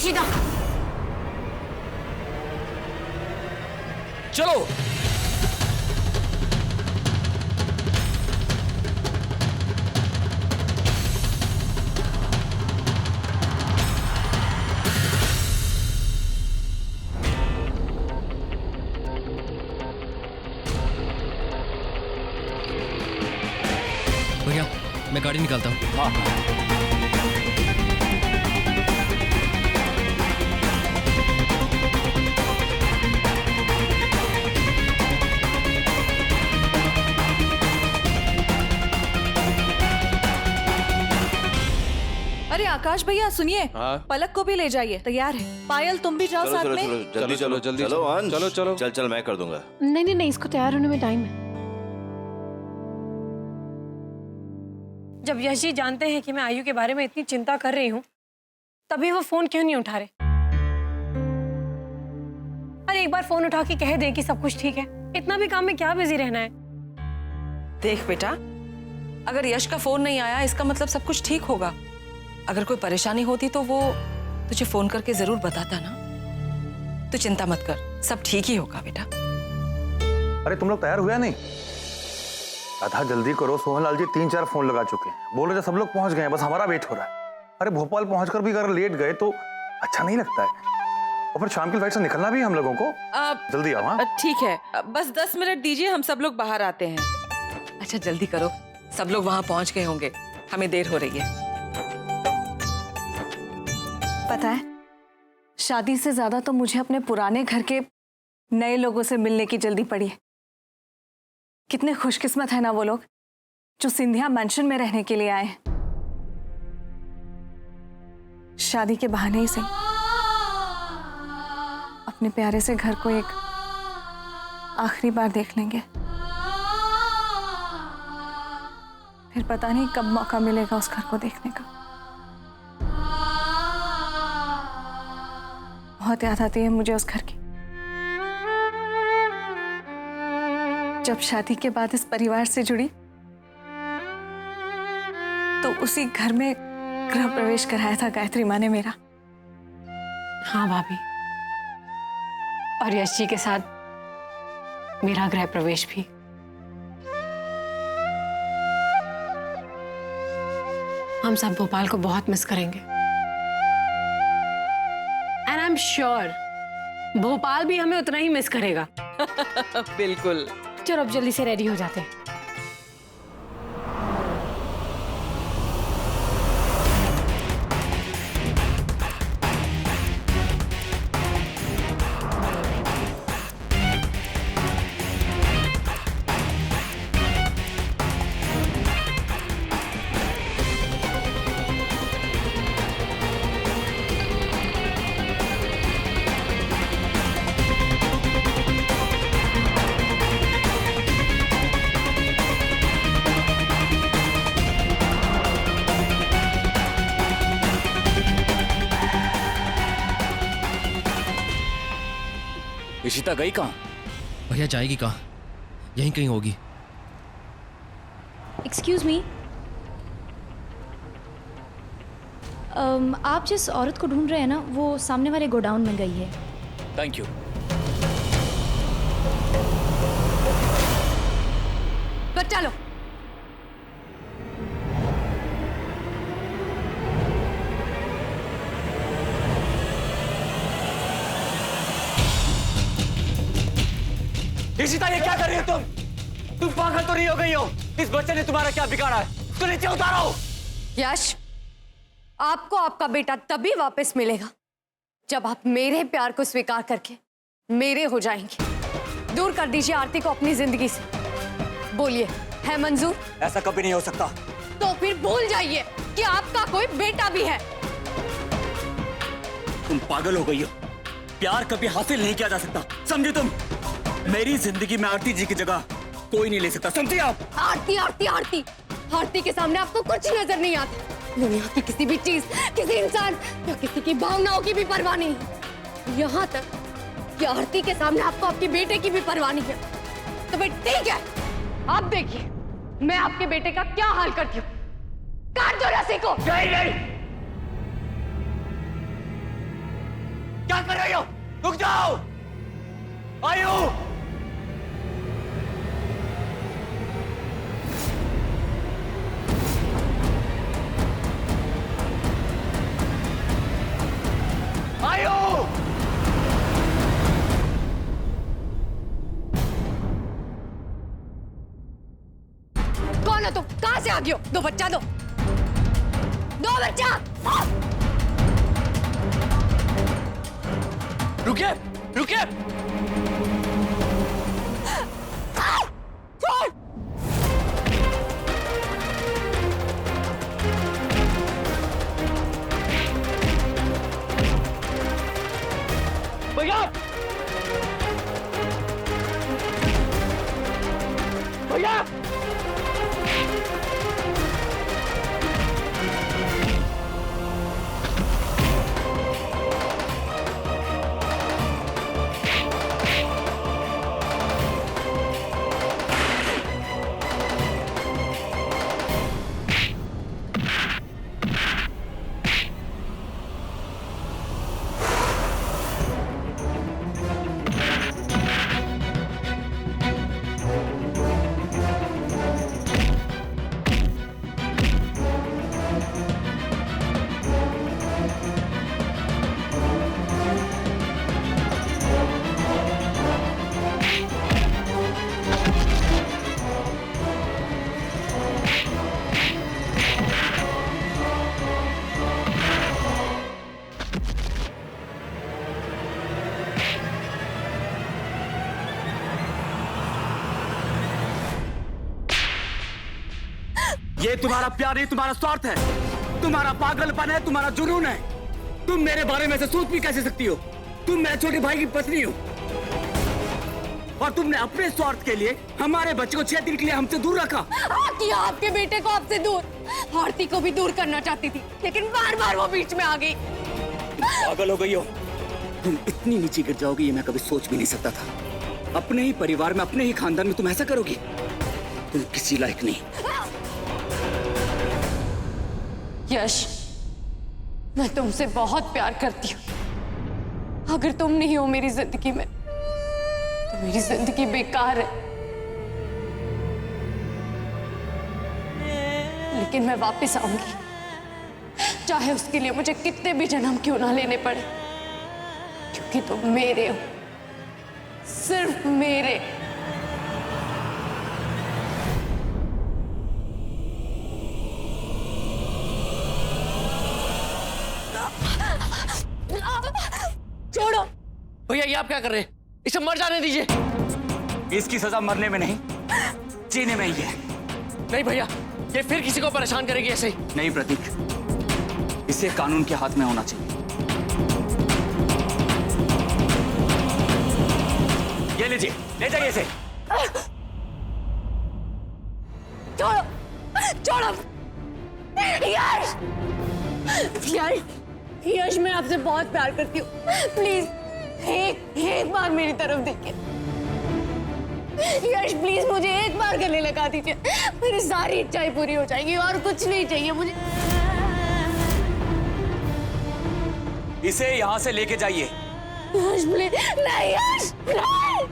इशिता, चलो। भैया मैं गाड़ी निकालता हूँ। हाँ अरे आकाश भैया सुनिए। हाँ? पलक को भी ले जाइए, तैयार है। पायल तुम भी जाओ साथ में। जल्दी चलो जल्दी चलो अंश, चलो चलो चल चल मैं कर दूंगा। नहीं नहीं नहीं, इसको तैयार होने में टाइम है। जब यश जी जानते हैं कि मैं आयु के बारे में इतनी चिंता कर रही हूँ, तभी वो फोन क्यों नहीं उठा रहे? अरे एक बार फोन उठा के कह दे कि सब कुछ ठीक है। इतना भी काम में क्या बिजी रहना है? देख बेटा, अगर यश का फोन नहीं आया इसका मतलब सब कुछ ठीक होगा। अगर कोई परेशानी होती तो वो तुझे फोन करके जरूर बताता ना। तू चिंता मत कर, सब ठीक ही होगा बेटा। अरे तुम लोग तैयार हुए या नहीं? आधा जल्दी करो, सोहनलाल जी 3-4 फोन लगा चुके हैं, बोल रहे थे सब लोग पहुंच गए हैं, बस हमारा वेट हो रहा है। अरे भोपाल पहुंचकर भी अगर लेट गए तो अच्छा नहीं लगता है, और फिर शाम की फ्लाइट से निकलना भी है हम लोगों को। जल्दी आओ। हाँ ठीक है, बस 10 मिनट दीजिए, हम सब लोग बाहर आते हैं। अच्छा जल्दी करो, सब लोग वहां पहुंच गए होंगे, हमें देर हो रही है। पता है, शादी से ज्यादा तो मुझे अपने पुराने घर के नए लोगों से मिलने की जल्दी पड़ी है। कितने खुशकिस्मत है ना वो लोग जो सिंधिया मैंशन में रहने के लिए आए हैं। शादी के बहाने ही सही, अपने प्यारे से घर को एक आखिरी बार देख लेंगे। फिर पता नहीं कब मौका मिलेगा उस घर को देखने का। बहुत याद आती है मुझे उस घर की। जब शादी के बाद इस परिवार से जुड़ी तो उसी घर में गृह प्रवेश कराया था गायत्री माँ ने मेरा। हाँ भाभी, और यश जी के साथ मेरा गृह प्रवेश भी। हम सब भोपाल को बहुत मिस करेंगे, and I am sure Bhopal भी हमें उतना ही मिस करेगा। बिल्कुल। चलो अब जल्दी से रेडी हो जाते हैं। इशिता गई कहाँ? भैया जाएगी कहाँ? यहीं कहीं होगी। एक्सक्यूज मी, आप जिस औरत को ढूंढ रहे हैं ना, वो सामने वाले गोडाउन में गई है। Thank you. बच्चा लो। इशिता ये क्या कर रही हो तुम? तुम पागल तो नहीं हो गई हो? इस बच्चे ने तुम्हारा क्या बिगाड़ा है? उसको नीचे उतारो। यश, आपको आपका बेटा तभी वापस मिलेगा जब आप मेरे प्यार को स्वीकार करके मेरे हो जाएंगे। दूर कर दीजिए आरती को अपनी जिंदगी से। बोलिए, है मंजूर? ऐसा कभी नहीं हो सकता। तो फिर भूल जाइए कि आपका कोई बेटा भी है। तुम पागल हो गई हो। प्यार कभी हासिल नहीं किया जा सकता, समझे तुम? मेरी जिंदगी में आरती जी की जगह कोई नहीं ले सकता, समझे आप? आरती आरती आरती आरती के सामने आपको कुछ नजर नहीं आता। दुनिया की किसी भी चीज, किसी इंसान या किसी की भावनाओं की भी परवाह नहीं है। यहाँ तक कि आरती के सामने आपको आपके बेटे की भी परवाह नहीं है। तो फिर ठीक है, आप देखिए मैं आपके बेटे का क्या हाल करती हूँ। काट दो रस्सी को। नहीं नहीं, क्या कर रही हो? रुक जाओ। आयु, आयु, कौन हो तुम? कहां से आ गए हो? दो बच्चा दो, दो बच्चा। रुकिए, रुकिए। छोड़। भैया, भैया, ये तुम्हारा प्यार नहीं, तुम्हारा स्वार्थ है, तुम्हारा पागलपन है, तुम्हारा जुनून है। तुम मेरे बारे में से सोच भी कैसे सकती हो? तुम मेरे छोटे भाई की पत्नी हो और तुमने अपने स्वार्थ के लिए हमारे बच्चे को 6 दिन के लिए हमसे दूर रखा। किया आपके बेटे को आपसे दूर। आरती को भी दूर करना चाहती थी, लेकिन बार बार वो बीच में आ गई। पागल हो गई हो। तुम इतनी नीचे गिर जाओगी ये मैं कभी सोच भी नहीं सकता था। अपने ही परिवार में, अपने ही खानदान में तुम ऐसा करोगी? तुम किसी लायक नहीं। यश, मैं तुमसे बहुत प्यार करती हूँ। अगर तुम नहीं हो मेरी जिंदगी में तो मेरी जिंदगी बेकार है। लेकिन मैं वापस आऊंगी, चाहे उसके लिए मुझे कितने भी जन्म क्यों ना लेने पड़े, क्योंकि तुम मेरे हो, सिर्फ मेरे। छोड़ो। भैया ये आप क्या कर रहे हैं? इसे मर जाने दीजिए। इसकी सजा मरने में नहीं, जीने में ही है। नहीं भैया, ये फिर किसी को परेशान करेगी ऐसे ही। नहीं प्रतीक, इसे कानून के हाथ में होना चाहिए। ये लीजिए, ले जाइए इसे। छोड़ो, छोड़ो। यश, यश, यश, मैं आपसे बहुत प्यार करती हूँ। प्लीज एक बार मेरी तरफ देखिए। यश प्लीज मुझे एक बार गले लगा दीजिए, मेरी सारी इच्छाएं पूरी हो जाएंगी और कुछ नहीं चाहिए मुझे। इसे यहाँ से लेके जाइए। यश प्लीज। नहीं यश, नहीं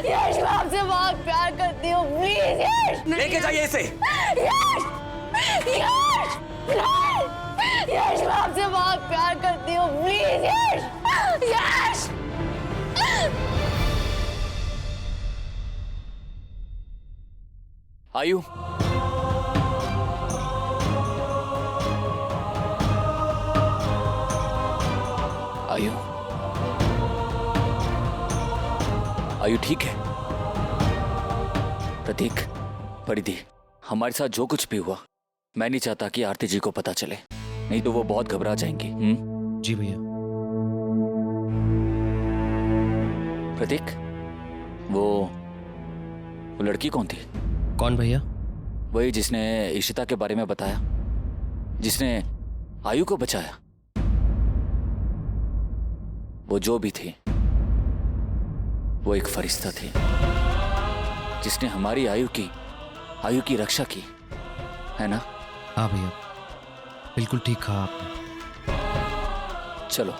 यश, मैं आपसे बहुत प्यार करती हूँ। प्लीज यश, लेके जाइए इसे। यश, यश, नहीं यश, मैं आपसे बहुत प्यार करती हूँ। प्लीज यश, यश। आयु, आयु, आयु ठीक है? प्रतीक, परिधि, हमारे साथ जो कुछ भी हुआ मैं नहीं चाहता कि आरती जी को पता चले, नहीं तो वो बहुत घबरा जाएंगी। जी भैया। प्रतीक, वो लड़की कौन थी? कौन भैया? वही जिसने इशिता के बारे में बताया, जिसने आयु को बचाया। वो जो भी थी वो एक फरिश्ता थी जिसने हमारी आयु की रक्षा की, है ना? हाँ भैया, बिल्कुल ठीक कहा आपने। चलो